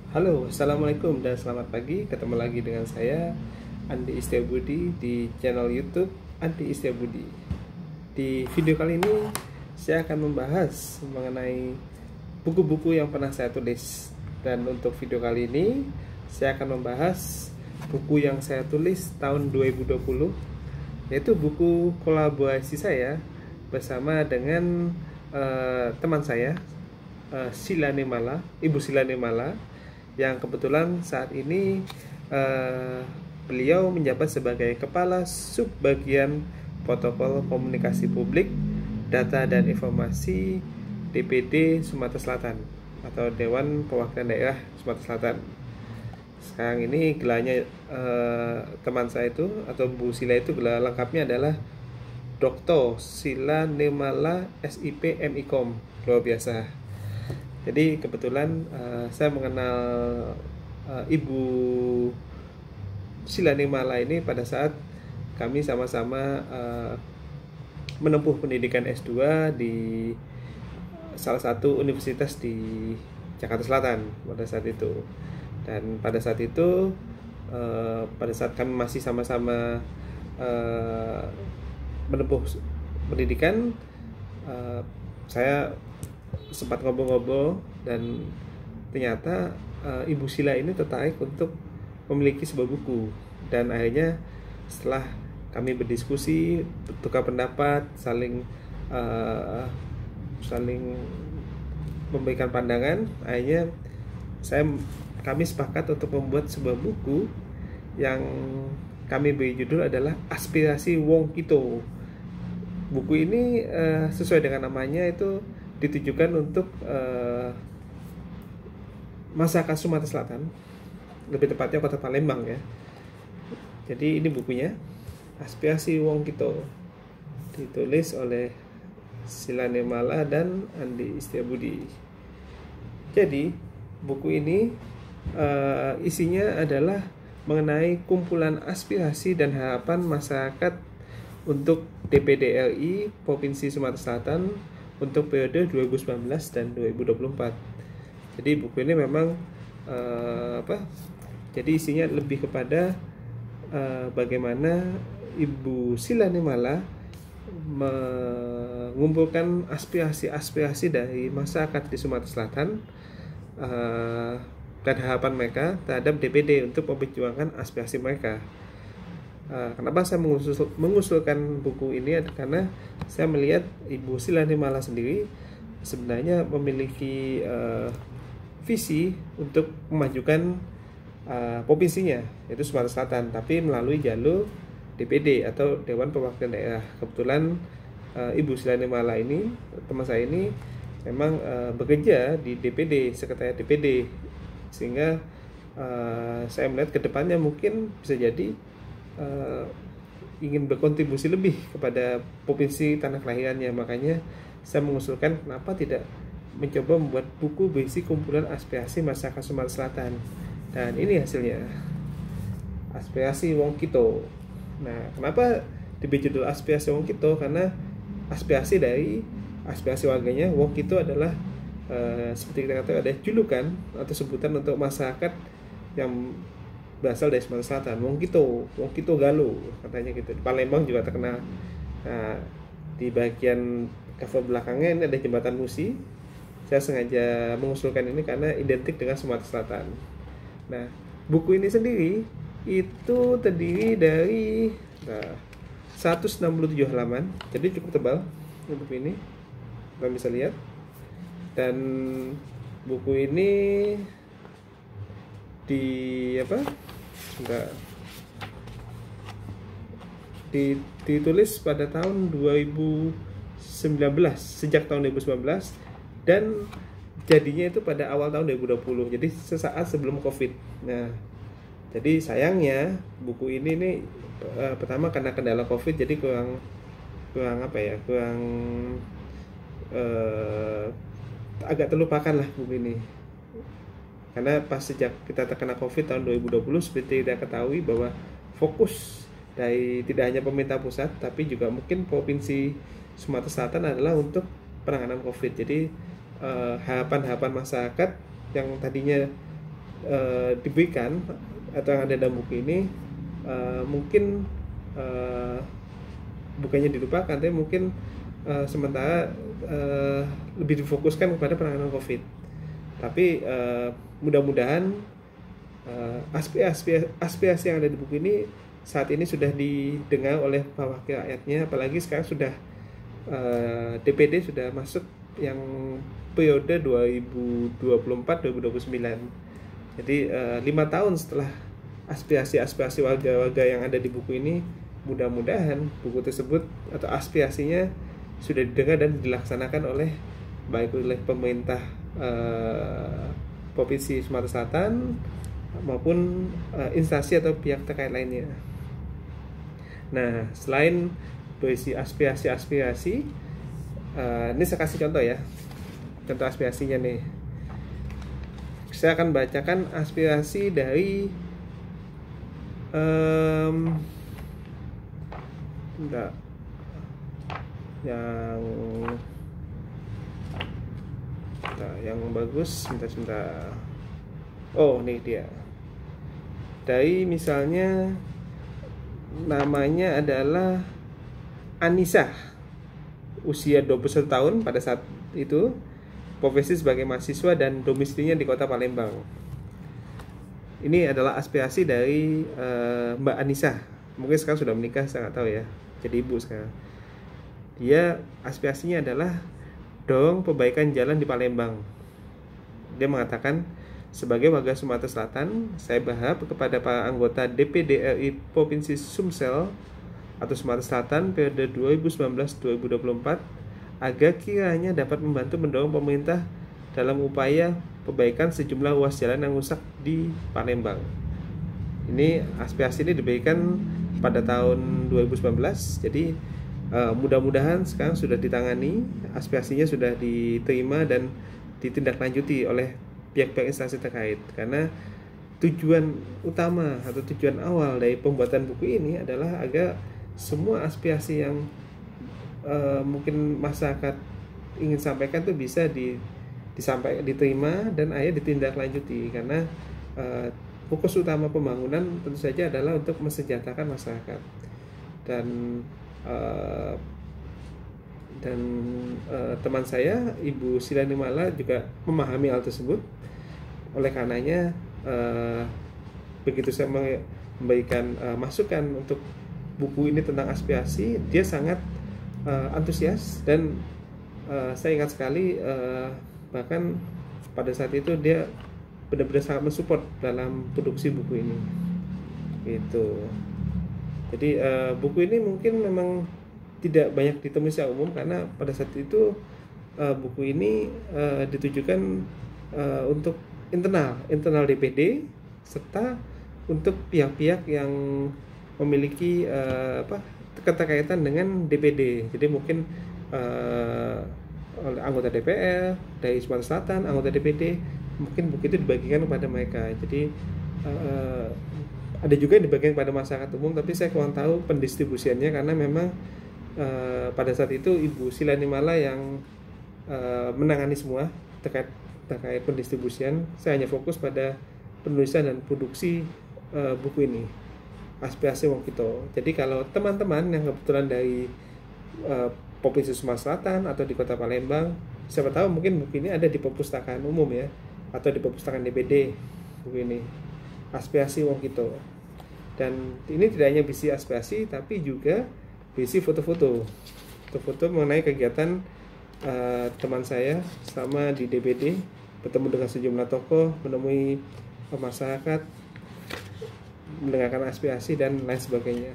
Halo, Assalamualaikum dan selamat pagi. Ketemu lagi dengan saya, Andi Istiabudi, di channel YouTube Andi Istiabudi. Di video kali ini, saya akan membahas mengenai buku-buku yang pernah saya tulis. Dan untuk video kali ini, saya akan membahas buku yang saya tulis tahun 2020, yaitu buku kolaborasi saya bersama dengan teman saya, Sila Nemala, Ibu Sila Nemala, yang kebetulan saat ini beliau menjabat sebagai Kepala Subbagian Protokol Komunikasi Publik, Data dan Informasi DPD Sumatera Selatan atau Dewan Perwakilan Daerah Sumatera Selatan. Sekarang ini gelarnya teman saya itu atau Bu Sila itu gelar lengkapnya adalah Dr. Sila Nemala SIP MIKOM. Luar biasa. Jadi kebetulan saya mengenal Ibu Sila Nemala ini pada saat kami sama-sama menempuh pendidikan S2 di salah satu universitas di Jakarta Selatan pada saat itu. Dan pada saat itu, pada saat kami masih sama-sama menempuh pendidikan, saya sempat ngobrol-ngobrol dan ternyata Ibu Sila ini tertarik untuk memiliki sebuah buku, dan akhirnya setelah kami berdiskusi, bertukar pendapat, saling memberikan pandangan, akhirnya kami sepakat untuk membuat sebuah buku yang kami beri judul adalah Aspirasi Wong Kito. Buku ini sesuai dengan namanya itu ditujukan untuk masyarakat Sumatera Selatan, lebih tepatnya kota Palembang ya. Jadi ini bukunya, Aspirasi Wong Kito, ditulis oleh Sila Nemala dan Andi Istiabudi. Jadi buku ini isinya adalah mengenai kumpulan aspirasi dan harapan masyarakat untuk DPD RI Provinsi Sumatera Selatan untuk periode 2019 dan 2024. Jadi buku ini memang jadi isinya lebih kepada bagaimana Ibu Sila Nemala mengumpulkan aspirasi-aspirasi dari masyarakat di Sumatera Selatan dan harapan mereka terhadap DPD untuk memperjuangkan aspirasi mereka. Kenapa saya mengusulkan buku ini? Karena saya melihat Ibu Sila Nemala sendiri sebenarnya memiliki visi untuk memajukan provinsinya, yaitu Sumatera Selatan, tapi melalui jalur DPD atau Dewan Perwakilan Daerah. Kebetulan Ibu Sila Nemala ini, teman saya ini, memang bekerja di DPD, sekretariat DPD, sehingga saya melihat kedepannya mungkin bisa jadi ingin berkontribusi lebih kepada provinsi tanah kelahirannya. Makanya saya mengusulkan kenapa tidak mencoba membuat buku berisi kumpulan aspirasi masyarakat Sumatera Selatan. Dan ini hasilnya, Aspirasi Wong Kito. Nah, kenapa diberi judul Aspirasi Wong Kito? Karena aspirasi warganya. Wong Kito adalah seperti kita katakan ada julukan atau sebutan untuk masyarakat yang berasal dari Sumatera Selatan. Wong Kito Galo katanya gitu. Di Palembang juga terkenal. Nah, di bagian cover belakangnya ini ada jembatan Musi. Saya sengaja mengusulkan ini karena identik dengan Sumatera Selatan. Nah, buku ini sendiri itu terdiri dari 167 halaman, jadi cukup tebal buku ini, kalian bisa lihat. Dan buku ini ditulis pada tahun 2019, sejak tahun 2019, dan jadinya itu pada awal tahun 2020, jadi sesaat sebelum COVID. Nah, jadi sayangnya buku ini pertama karena kendala COVID, jadi kurang agak terlupakan lah buku ini. Karena pas sejak kita terkena COVID tahun 2020, seperti kita ketahui bahwa fokus dari tidak hanya pemerintah pusat tapi juga mungkin Provinsi Sumatera Selatan adalah untuk penanganan COVID. Jadi harapan-harapan masyarakat yang tadinya diberikan atau yang ada dalam buku ini mungkin bukannya dilupakan, tapi mungkin sementara lebih difokuskan kepada penanganan COVID. Tapi mudah-mudahan aspirasi yang ada di buku ini saat ini sudah didengar oleh wakil rakyatnya, apalagi sekarang sudah DPD sudah masuk yang periode 2024-2029. Jadi 5 tahun setelah aspirasi warga-warga yang ada di buku ini, mudah-mudahan buku tersebut atau aspirasinya sudah didengar dan dilaksanakan oleh baik oleh pemerintah Provinsi Sumatera Selatan maupun instansi atau pihak terkait lainnya. Nah, selain berisi aspirasi, ini saya kasih contoh ya, contoh aspirasinya nih. Saya akan bacakan aspirasi dari yang bagus, sebentar. Oh, ini dia. Dari misalnya namanya adalah Anissa, usia 21 tahun pada saat itu, profesi sebagai mahasiswa dan domisilinya di kota Palembang. Ini adalah aspirasi dari Mbak Anissa. Mungkin sekarang sudah menikah, saya nggak tahu ya, jadi ibu sekarang. Dia aspirasinya adalah dorong perbaikan jalan di Palembang. Dia mengatakan, sebagai warga Sumatera Selatan, saya berharap kepada para anggota DPD RI Provinsi Sumsel atau Sumatera Selatan periode 2019-2024 agar kiranya dapat membantu mendorong pemerintah dalam upaya perbaikan sejumlah ruas jalan yang rusak di Palembang. Ini aspirasi ini diberikan pada tahun 2019, jadi mudah-mudahan sekarang sudah ditangani, aspirasinya sudah diterima dan ditindaklanjuti oleh pihak-pihak instansi terkait, karena tujuan utama atau tujuan awal dari pembuatan buku ini adalah agar semua aspirasi yang mungkin masyarakat ingin sampaikan itu bisa diterima dan akhirnya ditindaklanjuti, karena fokus utama pembangunan tentu saja adalah untuk mesejahterakan masyarakat dan teman saya Ibu Silani Mala juga memahami hal tersebut. Oleh karenanya begitu saya memberikan masukan untuk buku ini tentang aspirasi, dia sangat antusias dan saya ingat sekali bahkan pada saat itu dia benar-benar sangat mensupport dalam produksi buku ini gitu. Jadi buku ini mungkin memang tidak banyak ditemui secara umum, karena pada saat itu buku ini ditujukan untuk internal DPD serta untuk pihak-pihak yang memiliki keterkaitan dengan DPD. Jadi mungkin oleh anggota DPR dari Sumatera Selatan, anggota DPD, mungkin buku itu dibagikan kepada mereka. Jadi ada juga yang dibagikan kepada masyarakat umum, tapi saya kurang tahu pendistribusiannya, karena memang pada saat itu Ibu Silani Mala yang menangani semua terkait pendistribusian. Saya hanya fokus pada penulisan dan produksi buku ini, aspirasi Wong Kito. Jadi kalau teman-teman yang kebetulan dari Provinsi Sumatera Selatan atau di Kota Palembang, siapa tahu mungkin buku ini ada di perpustakaan umum ya, atau di perpustakaan DPD. Buku ini aspirasi Wong Kito, dan ini tidak hanya berisi aspirasi tapi juga berisi foto-foto mengenai kegiatan teman saya selama di DPD, bertemu dengan sejumlah tokoh, menemui masyarakat, mendengarkan aspirasi dan lain sebagainya.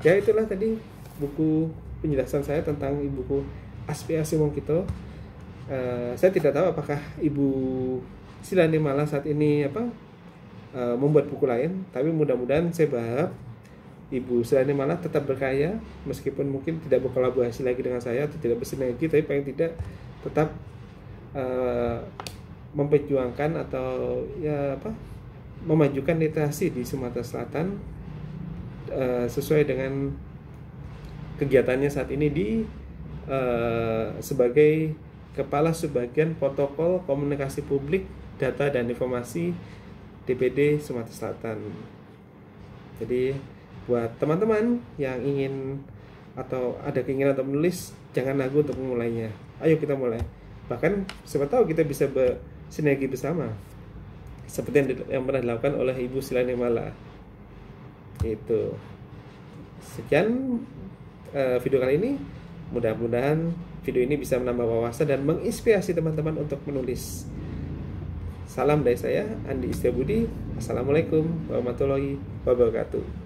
Ya, itulah tadi buku penjelasan saya tentang buku aspirasi Wong Kito. Saya tidak tahu apakah Ibu Silani Mala saat ini membuat buku lain, tapi mudah-mudahan saya berharap Ibu Silani Mala tetap berkarya, meskipun mungkin tidak berkolaborasi lagi dengan saya atau tidak bersinergi, tapi paling tidak tetap memperjuangkan atau memajukan literasi di Sumatera Selatan sesuai dengan kegiatannya saat ini sebagai Kepala Subbagian Protokol Komunikasi Publik data dan informasi DPD Sumatera Selatan. Jadi buat teman-teman yang ingin atau ada keinginan untuk menulis, jangan ragu untuk memulainya. Ayo kita mulai. Bahkan siapa tahu kita bisa bersinergi bersama, seperti yang pernah dilakukan oleh Ibu Silani Mala. Itu. Sekian video kali ini. Mudah-mudahan video ini bisa menambah wawasan dan menginspirasi teman-teman untuk menulis. Salam dari saya, Andi Setiabudi. Assalamualaikum warahmatullahi wabarakatuh.